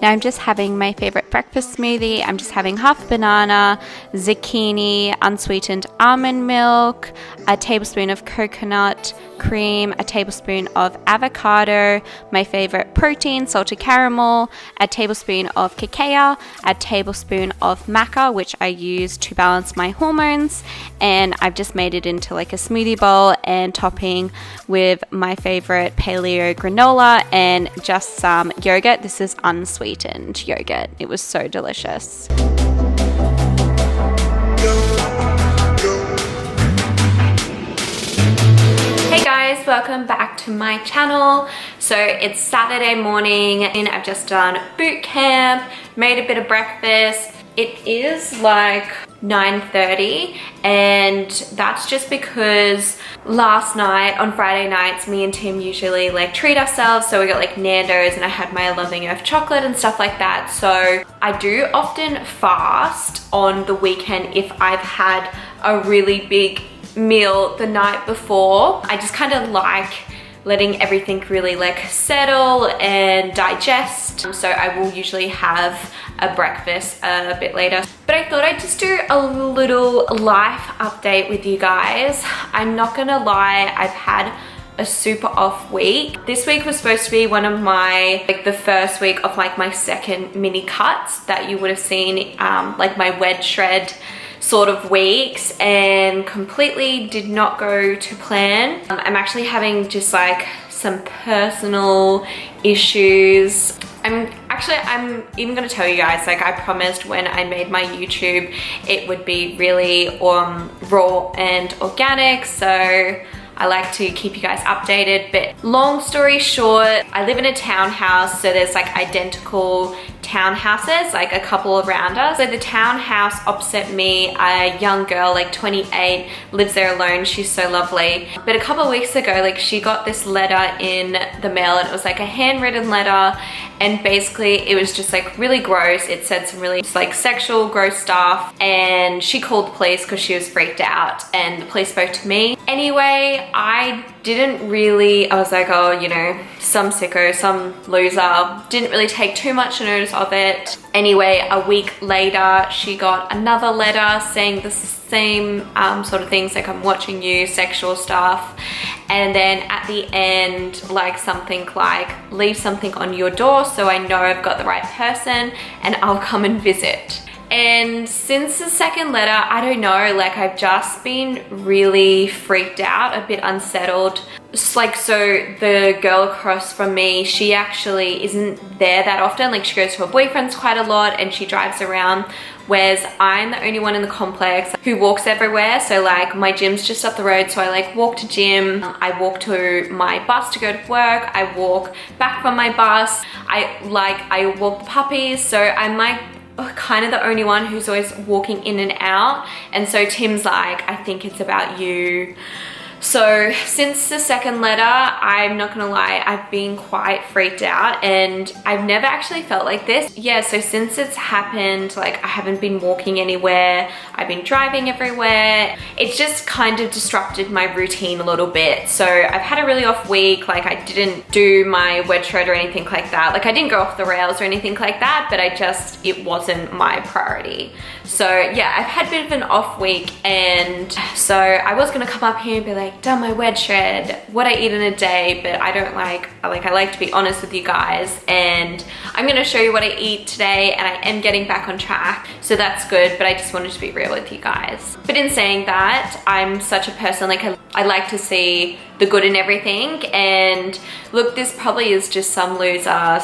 Now I'm just having my favorite breakfast smoothie. I'm just having half banana, zucchini, unsweetened almond milk, a tablespoon of coconut cream, a tablespoon of avocado, my favorite protein, salted caramel, a tablespoon of cacao, a tablespoon of maca, which I use to balance my hormones, and I've just made it into like a smoothie bowl and topping with my favorite paleo granola and just some yogurt. This is unsweetened yogurt. It was so delicious. Hey guys, welcome back to my channel. So it's Saturday morning and I've just done boot camp, made a bit of breakfast. It is like 9:30 and that's just because last night on Friday nights me and Tim usually like treat ourselves, so we got like Nando's and I had my Loving Earth chocolate and stuff like that. So I do often fast on the weekend if I've had a really big meal the night before. I just kind of like letting everything really like settle and digest, so I will usually have a breakfast a bit later. But I thought I'd just do a little life update with you guys. I'm not gonna lie, I've had a super off week. This week was supposed to be one of my, like the first week of like my second mini cuts that you would have seen, like my wedge shred sort of weeks, and completely did not go to plan. I'm actually having just like some personal issues. I'm even gonna tell you guys, like I promised when I made my YouTube it would be really raw and organic, so I like to keep you guys updated. But long story short, I live in a townhouse, so there's like identical townhouses, like a couple around us. So the townhouse opposite me, a young girl, like 28, lives there alone. She's so lovely. But a couple of weeks ago, like she got this letter in the mail and it was like a handwritten letter, and basically it was just like really gross. It said some really like sexual gross stuff, and she called the police because she was freaked out, and the police spoke to me. Anyway, I was like, oh, you know, some sicko, some loser. Didn't really take too much notice of it. Anyway, a week later, she got another letter saying the same sort of things, like I'm watching you, sexual stuff. And then at the end, like something like, leave something on your door so I know I've got the right person and I'll come and visit. And since the second letter, I don't know, like I've just been really freaked out, a bit unsettled. It's like, so the girl across from me, she actually isn't there that often. Like she goes to her boyfriend's quite a lot and she drives around, whereas I'm the only one in the complex who walks everywhere. So like my gym's just up the road, so I like walk to gym, I walk to my bus to go to work, I walk back from my bus, I walk the puppies, so I'm like kind of the only one who's always walking in and out. And so Tim's like, I think it's about you. So since the second letter, I'm not gonna lie, I've been quite freaked out and I've never actually felt like this. Yeah, so since it's happened, like I haven't been walking anywhere, I've been driving everywhere. It's just kind of disrupted my routine a little bit. So I've had a really off week, like I didn't do my wedge shred or anything like that. Like I didn't go off the rails or anything like that, but it wasn't my priority. So yeah, I've had a bit of an off week, and so I was gonna come up here and be like, done my wedge shred, what I eat in a day, but I don't like, I like to be honest with you guys, and I'm gonna show you what I eat today, and I am getting back on track, so that's good, but I just wanted to be real with you guys. But in saying that, I'm such a person, like I like to see the good in everything, and look, this probably is just some loser,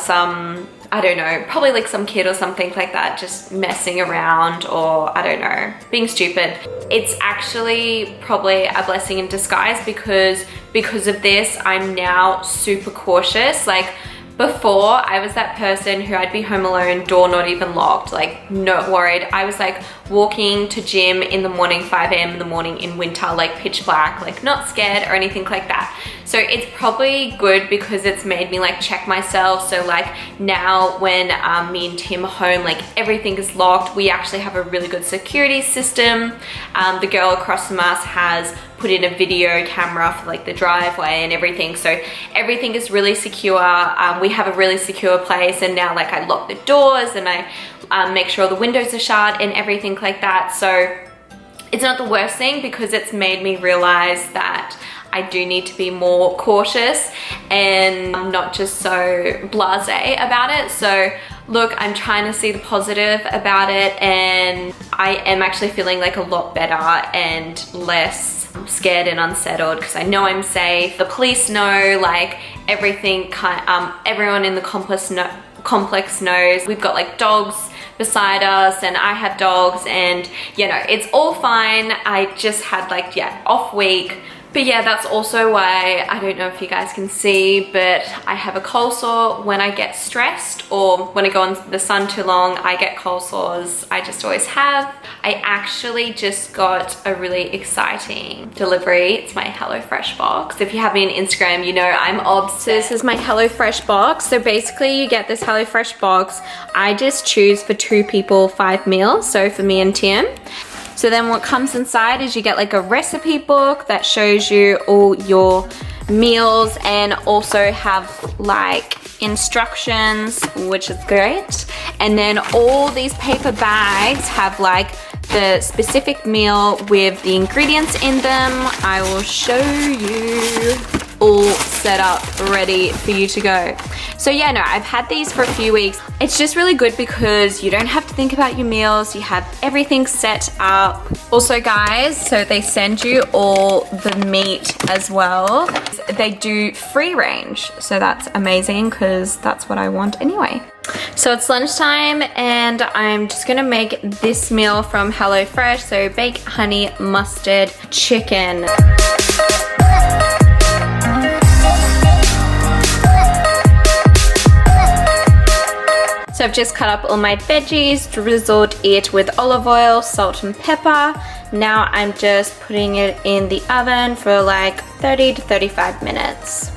I don't know, probably like some kid or something like that, just messing around, or I don't know, being stupid. It's actually probably a blessing in disguise because of this, I'm now super cautious. Like before, I was that person who I'd be home alone, door not even locked, like not worried. I was like walking to gym in the morning, 5 a.m. in the morning in winter, like pitch black, like not scared or anything like that. So it's probably good because it's made me like check myself. So like now when me and Tim are home, like everything is locked. We actually have a really good security system. The girl across from us has put in a video camera for like the driveway and everything, so everything is really secure. We have a really secure place, and now like I lock the doors and I make sure all the windows are shut and everything like that. So it's not the worst thing because it's made me realize that I do need to be more cautious and not just so blasé about it. So look, I'm trying to see the positive about it, and I am actually feeling like a lot better and less scared and unsettled because I know I'm safe. The police know, like everything, everyone in the complex knows. We've got like dogs beside us and I have dogs, and you know, it's all fine. I just had like, yeah, off week. But yeah, that's also why, I don't know if you guys can see, but I have a cold sore when I get stressed or when I go in the sun too long. I get cold sores. I just always have. I actually just got a really exciting delivery. It's my HelloFresh box. If you have me on Instagram, you know I'm obsessed. So this is my HelloFresh box. So basically you get this HelloFresh box. I just choose for 2 people 5 meals. So for me and Tim. So then what comes inside is you get like a recipe book that shows you all your meals and also have like instructions, which is great. And then all these paper bags have like the specific meal with the ingredients in them. I will show you, all set up, ready for you to go. So yeah, no, I've had these for a few weeks. It's just really good because you don't have to think about your meals. You have everything set up. Also guys, so they send you all the meat as well. They do free range, so that's amazing because that's what I want anyway. So it's lunchtime and I'm just gonna make this meal from HelloFresh. So baked honey mustard chicken. So I've just cut up all my veggies, drizzled it with olive oil, salt and pepper. Now I'm just putting it in the oven for like 30 to 35 minutes.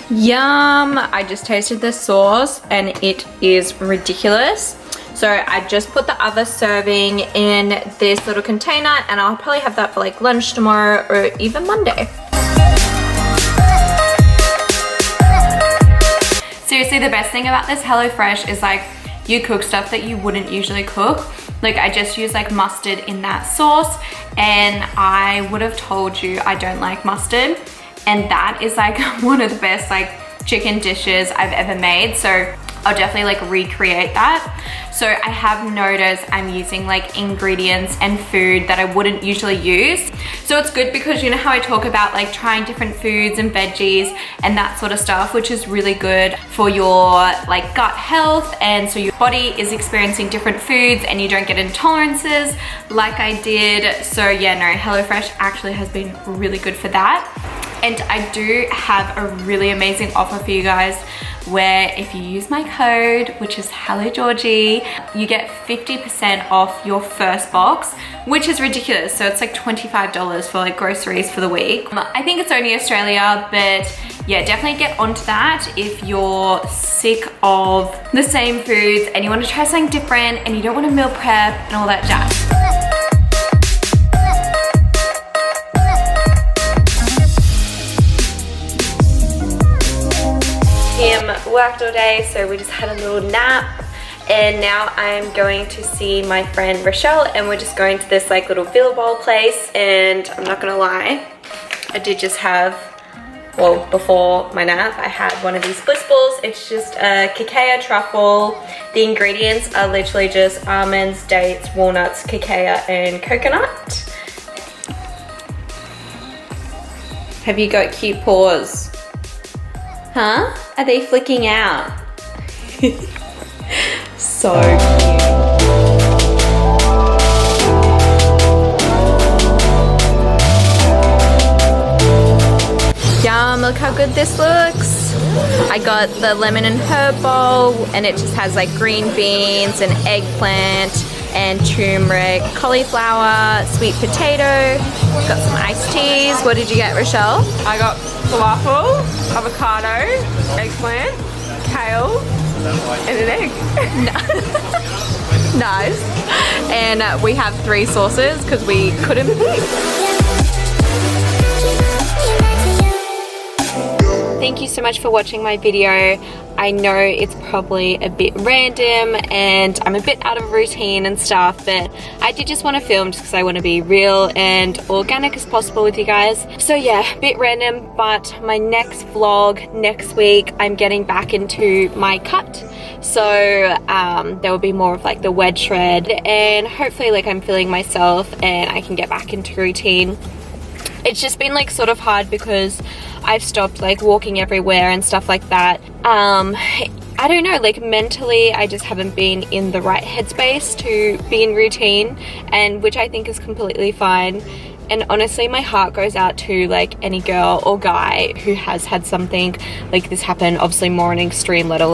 Yum! I just tasted the sauce and it is ridiculous. So I just put the other serving in this little container and I'll probably have that for like lunch tomorrow or even Monday. Seriously, the best thing about this HelloFresh is like you cook stuff that you wouldn't usually cook. Like I just use like mustard in that sauce, and I would have told you I don't like mustard. And that is like one of the best like chicken dishes I've ever made. So I'll definitely like recreate that. So I have noticed I'm using like ingredients and food that I wouldn't usually use. So it's good because you know how I talk about like trying different foods and veggies and that sort of stuff, which is really good for your like gut health. And so your body is experiencing different foods and you don't get intolerances like I did. So yeah, no, HelloFresh actually has been really good for that. And I do have a really amazing offer for you guys where if you use my code, which is HelloGeorgie, you get 50% off your first box, which is ridiculous. So it's like $25 for like groceries for the week. I think it's only Australia, but yeah, definitely get onto that if you're sick of the same foods and you want to try something different and you don't want to meal prep and all that jazz. Tim worked all day, so we just had a little nap, and now I'm going to see my friend Rochelle, and we're just going to this like little Villa Bowl place. And I'm not gonna lie, I did just have, well, before my nap, I had one of these bliss balls. It's just a cacao truffle. The ingredients are literally just almonds, dates, walnuts, cacao, and coconut. Have you got cute paws? Huh? Are they flicking out? So cute. Yum, look how good this looks. I got the lemon and herb bowl, and it just has like green beans and eggplant and turmeric, cauliflower, sweet potato. Got some iced teas. What did you get, Rochelle? I got falafel, avocado, eggplant, kale, and an egg. Nice. And we have 3 sauces because we couldn't pick. Thank you so much for watching my video. I know it's probably a bit random and I'm a bit out of routine and stuff, but I did just want to film just because I want to be real and organic as possible with you guys. So yeah, a bit random, but my next vlog next week, I'm getting back into my cut. So there will be more of like the wedge shred, and hopefully like I'm feeling myself and I can get back into routine. It's just been like sort of hard because I've stopped like walking everywhere and stuff like that. I don't know, like mentally I just haven't been in the right headspace to be in routine, and which I think is completely fine. And honestly, my heart goes out to like any girl or guy who has had something like this happen, obviously more on an extreme level,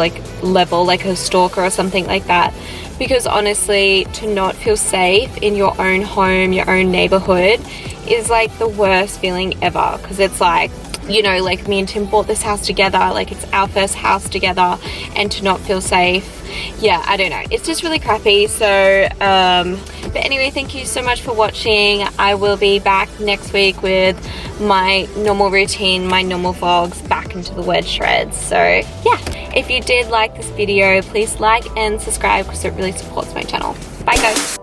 like a stalker or something like that. Because honestly, to not feel safe in your own home, your own neighborhood is like the worst feeling ever. Because it's like, you know, like me and Tim bought this house together, like it's our first house together, and to not feel safe, yeah, I don't know, it's just really crappy. So but anyway, thank you so much for watching. I will be back next week with my normal routine, my normal vlogs, back into the wedge shreds. So yeah, if you did like this video, please like and subscribe because it really supports my channel. Bye guys.